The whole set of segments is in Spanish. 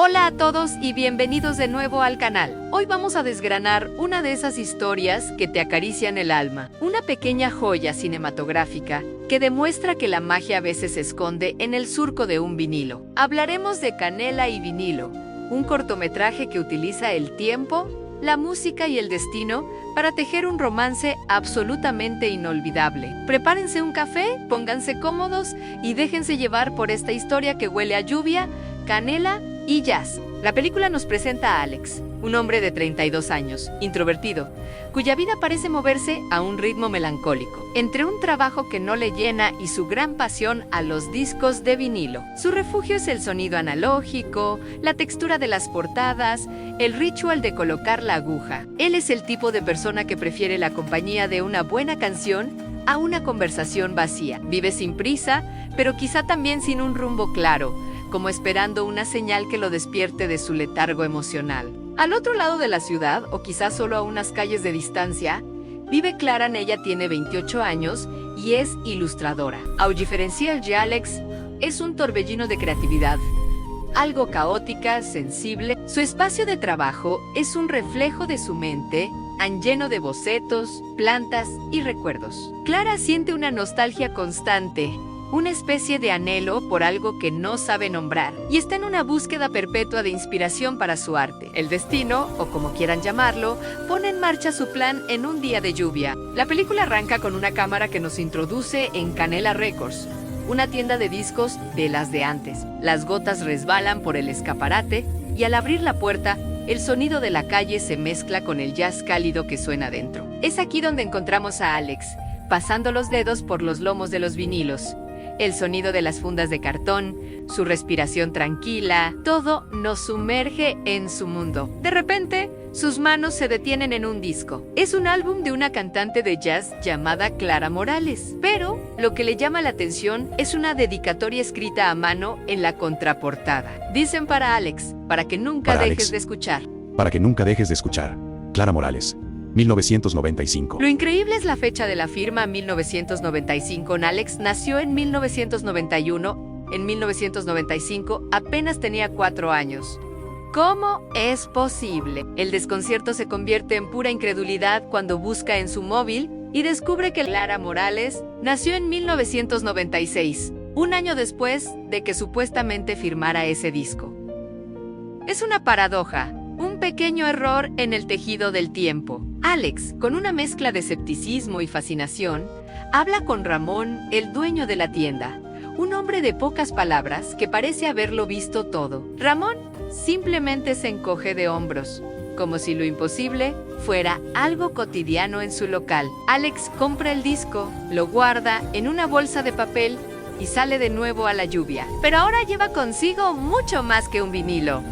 Hola a todos y bienvenidos de nuevo al canal. Hoy vamos a desgranar una de esas historias que te acarician el alma. Una pequeña joya cinematográfica que demuestra que la magia a veces se esconde en el surco de un vinilo. Hablaremos de Canela y Vinilo, un cortometraje que utiliza el tiempo, la música y el destino para tejer un romance absolutamente inolvidable. Prepárense un café, pónganse cómodos y déjense llevar por esta historia que huele a lluvia, canela y jazz. La película nos presenta a Alex, un hombre de 32 años, introvertido, cuya vida parece moverse a un ritmo melancólico, entre un trabajo que no le llena y su gran pasión a los discos de vinilo. Su refugio es el sonido analógico, la textura de las portadas, el ritual de colocar la aguja. Él es el tipo de persona que prefiere la compañía de una buena canción a una conversación vacía. Vive sin prisa, pero quizá también sin un rumbo claro, como esperando una señal que lo despierte de su letargo emocional. Al otro lado de la ciudad, o quizás solo a unas calles de distancia, vive Clara. Ella tiene 28 años y es ilustradora. A diferencia de Alex, es un torbellino de creatividad, algo caótica, sensible. Su espacio de trabajo es un reflejo de su mente, lleno de bocetos, plantas y recuerdos. Clara siente una nostalgia constante, una especie de anhelo por algo que no sabe nombrar, y está en una búsqueda perpetua de inspiración para su arte. El destino, o como quieran llamarlo, pone en marcha su plan en un día de lluvia. La película arranca con una cámara que nos introduce en Canela Records, una tienda de discos de las de antes. Las gotas resbalan por el escaparate, y al abrir la puerta, el sonido de la calle se mezcla con el jazz cálido que suena dentro. Es aquí donde encontramos a Alex, pasando los dedos por los lomos de los vinilos. El sonido de las fundas de cartón, su respiración tranquila, todo nos sumerge en su mundo. De repente, sus manos se detienen en un disco. Es un álbum de una cantante de jazz llamada Clara Morales. Pero lo que le llama la atención es una dedicatoria escrita a mano en la contraportada. Dicen para Alex, para que nunca dejes de escuchar. Para que nunca dejes de escuchar. Clara Morales. 1995. Lo increíble es la fecha de la firma, 1995. Alex nació en 1991. En 1995 apenas tenía 4 años. ¿Cómo es posible? El desconcierto se convierte en pura incredulidad cuando busca en su móvil y descubre que Clara Morales nació en 1996, un año después de que supuestamente firmara ese disco. Es una paradoja, un pequeño error en el tejido del tiempo. Alex, con una mezcla de escepticismo y fascinación, habla con Ramón, el dueño de la tienda, un hombre de pocas palabras que parece haberlo visto todo. Ramón simplemente se encoge de hombros, como si lo imposible fuera algo cotidiano en su local. Alex compra el disco, lo guarda en una bolsa de papel y sale de nuevo a la lluvia. Pero ahora lleva consigo mucho más que un vinilo.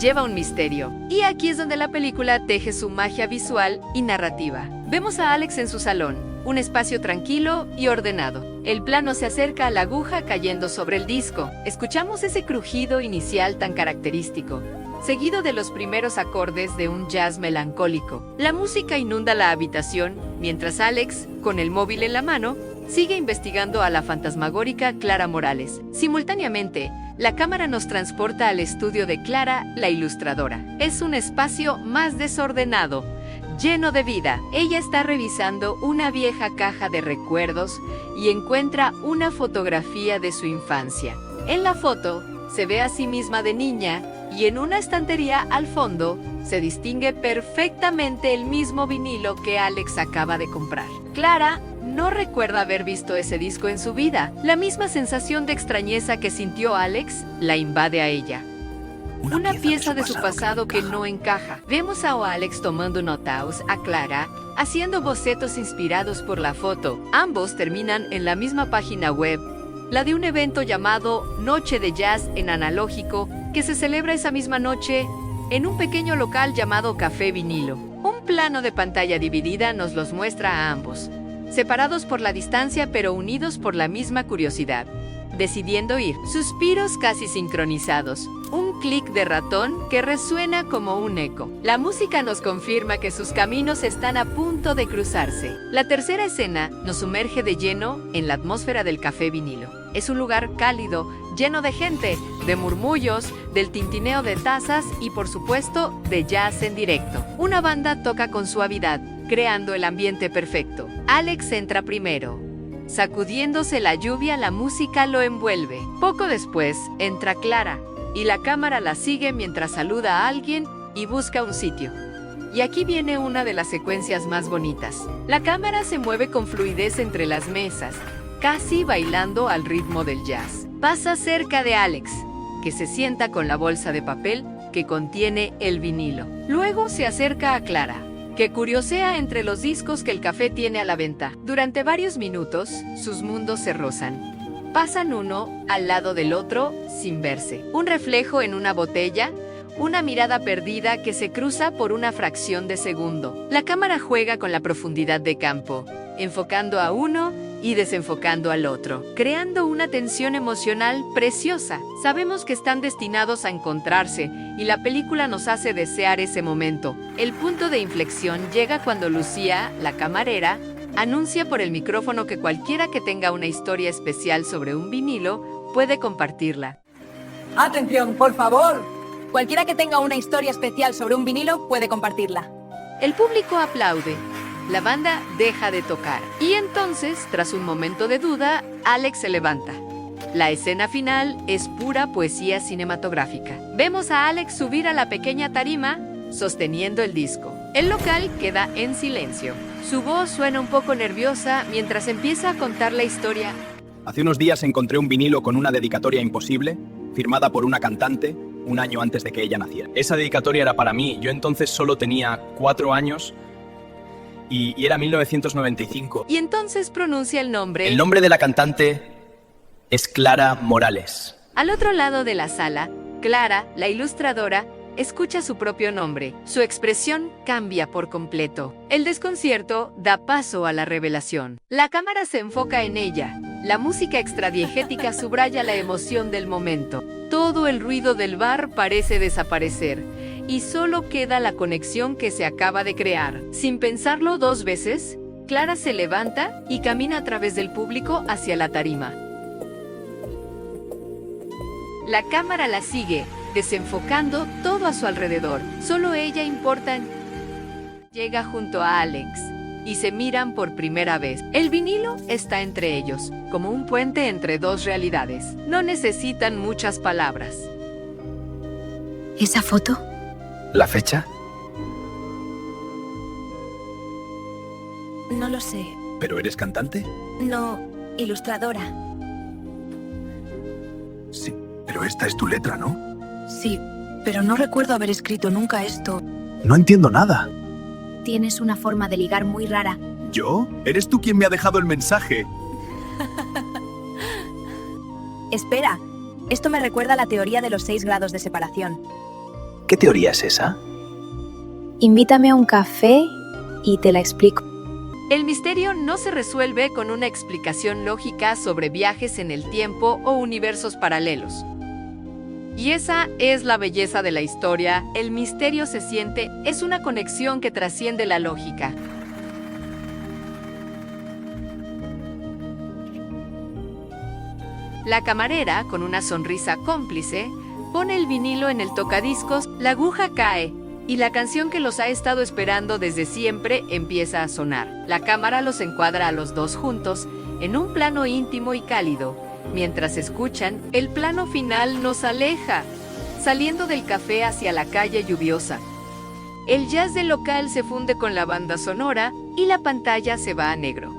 Lleva un misterio. Y aquí es donde la película teje su magia visual y narrativa. Vemos a Alex en su salón, un espacio tranquilo y ordenado. El plano se acerca a la aguja cayendo sobre el disco. Escuchamos ese crujido inicial tan característico, seguido de los primeros acordes de un jazz melancólico. La música inunda la habitación, mientras Alex, con el móvil en la mano, sigue investigando a la fantasmagórica Clara Morales. Simultáneamente, la cámara nos transporta al estudio de Clara, la ilustradora. Es un espacio más desordenado, lleno de vida. Ella está revisando una vieja caja de recuerdos y encuentra una fotografía de su infancia. En la foto, se ve a sí misma de niña y en una estantería al fondo se distingue perfectamente el mismo vinilo que Alex acaba de comprar. Clara no recuerda haber visto ese disco en su vida. La misma sensación de extrañeza que sintió Alex la invade a ella. Una pieza de su pasado que no encaja. Vemos a Alex tomando notas, a Clara haciendo bocetos inspirados por la foto. Ambos terminan en la misma página web, la de un evento llamado Noche de Jazz en Analógico, que se celebra esa misma noche en un pequeño local llamado Café Vinilo. Un plano de pantalla dividida nos los muestra a ambos, separados por la distancia pero unidos por la misma curiosidad, decidiendo ir. Suspiros casi sincronizados, un clic de ratón que resuena como un eco. La música nos confirma que sus caminos están a punto de cruzarse. La tercera escena nos sumerge de lleno en la atmósfera del Café Vinilo. Es un lugar cálido, lleno de gente, de murmullos, del tintineo de tazas y, por supuesto, de jazz en directo. Una banda toca con suavidad, creando el ambiente perfecto. Alex entra primero. Sacudiéndose la lluvia, la música lo envuelve. Poco después, entra Clara, y la cámara la sigue mientras saluda a alguien y busca un sitio. Y aquí viene una de las secuencias más bonitas. La cámara se mueve con fluidez entre las mesas, casi bailando al ritmo del jazz. Pasa cerca de Alex, que se sienta con la bolsa de papel que contiene el vinilo. Luego se acerca a Clara, que curiosea entre los discos que el café tiene a la venta. Durante varios minutos, sus mundos se rozan. Pasan uno al lado del otro sin verse. Un reflejo en una botella, una mirada perdida que se cruza por una fracción de segundo. La cámara juega con la profundidad de campo, enfocando a uno y desenfocando al otro, creando una tensión emocional preciosa. Sabemos que están destinados a encontrarse y la película nos hace desear ese momento. El punto de inflexión llega cuando Lucía, la camarera, anuncia por el micrófono que cualquiera que tenga una historia especial sobre un vinilo puede compartirla. ¡Atención, por favor! Cualquiera que tenga una historia especial sobre un vinilo puede compartirla. El público aplaude. La banda deja de tocar. Y entonces, tras un momento de duda, Alex se levanta. La escena final es pura poesía cinematográfica. Vemos a Alex subir a la pequeña tarima, sosteniendo el disco. El local queda en silencio. Su voz suena un poco nerviosa mientras empieza a contar la historia. Hace unos días encontré un vinilo con una dedicatoria imposible, firmada por una cantante, un año antes de que ella naciera. Esa dedicatoria era para mí. Yo entonces solo tenía 4 años y era 1995. Y entonces pronuncia el nombre. El nombre de la cantante es Clara Morales. Al otro lado de la sala, Clara, la ilustradora, escucha su propio nombre. Su expresión cambia por completo. El desconcierto da paso a la revelación. La cámara se enfoca en ella. La música extradiegética subraya la emoción del momento. Todo el ruido del bar parece desaparecer y solo queda la conexión que se acaba de crear. Sin pensarlo 2 veces, Clara se levanta y camina a través del público hacia la tarima. La cámara la sigue, desenfocando todo a su alrededor. Solo ella importa. Llega junto a Alex y se miran por primera vez. El vinilo está entre ellos, como un puente entre 2 realidades. No necesitan muchas palabras. ¿Esa foto? ¿La fecha? No lo sé. ¿Pero eres cantante? No, ilustradora. Sí, pero esta es tu letra, ¿no? Sí, pero no recuerdo haber escrito nunca esto. No entiendo nada. Tienes una forma de ligar muy rara. ¿Yo? Eres tú quien me ha dejado el mensaje. Espera, esto me recuerda a la teoría de los 6 grados de separación. ¿Qué teoría es esa? Invítame a un café y te la explico. El misterio no se resuelve con una explicación lógica sobre viajes en el tiempo o universos paralelos. Y esa es la belleza de la historia. El misterio se siente, es una conexión que trasciende la lógica. La camarera, con una sonrisa cómplice, pone el vinilo en el tocadiscos, la aguja cae, y la canción que los ha estado esperando desde siempre empieza a sonar. La cámara los encuadra a los 2 juntos, en un plano íntimo y cálido. Mientras escuchan, el plano final nos aleja, saliendo del café hacia la calle lluviosa. El jazz del local se funde con la banda sonora y la pantalla se va a negro.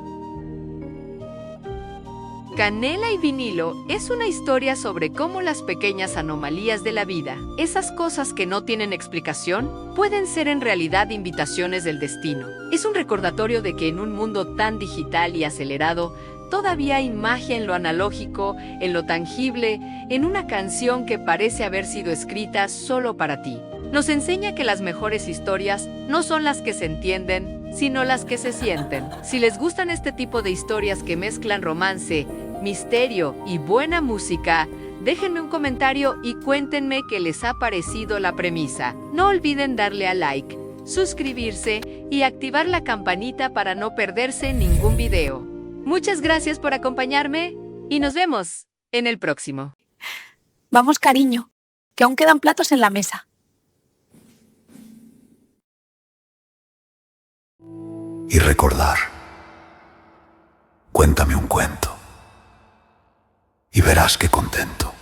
Canela y vinilo es una historia sobre cómo las pequeñas anomalías de la vida, esas cosas que no tienen explicación, pueden ser en realidad invitaciones del destino. Es un recordatorio de que en un mundo tan digital y acelerado, todavía hay magia en lo analógico, en lo tangible, en una canción que parece haber sido escrita solo para ti. Nos enseña que las mejores historias no son las que se entienden, sino las que se sienten. Si les gustan este tipo de historias que mezclan romance, misterio y buena música, déjenme un comentario y cuéntenme qué les ha parecido la premisa. No olviden darle a like, suscribirse y activar la campanita para no perderse ningún video. Muchas gracias por acompañarme y nos vemos en el próximo. Vamos, cariño, que aún quedan platos en la mesa. Y recordar. Cuéntame un cuento y verás qué contento.